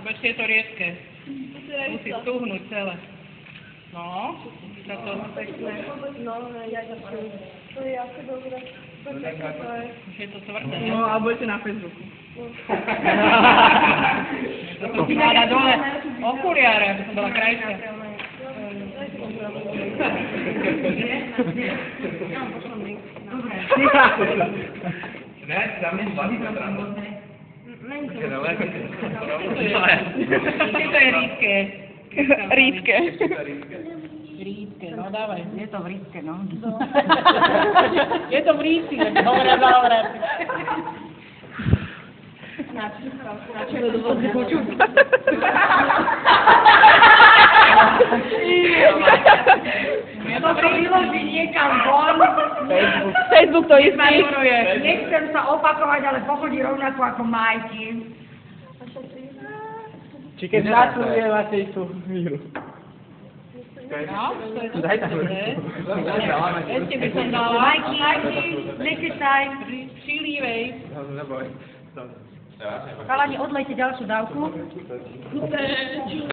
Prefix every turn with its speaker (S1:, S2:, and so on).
S1: Počkej, je to riedke. Musí stuhnúť celé. No, sa to...
S2: No, ja ďakujem. To je asi dobré.
S1: Už je to tvrdé.
S3: No, a budete na Facebooku.
S1: To som si mala dole okuliare, aby som bola krajšia.
S4: Ne, tam je 20 strán.
S1: To je rýdke.
S3: Rýdke.
S1: Rýdke, no dávaj.
S5: Je to v rýdke, no.
S1: Je to v rýdke, dobre, dobre. Je to v
S5: Vyloží niekam von.
S3: Facebook to istý.
S5: Nechcem sa opakovať, ale pochodí rovnako ako Majky.
S6: Či keď zátvorie máte tú víru.
S1: No, to je to
S6: Daj tam.
S1: ešte by som dala.
S5: Majky, nekecaj.
S1: Přilívej.
S6: Neboj.
S5: Chalani, odlejte ďalšiu dávku.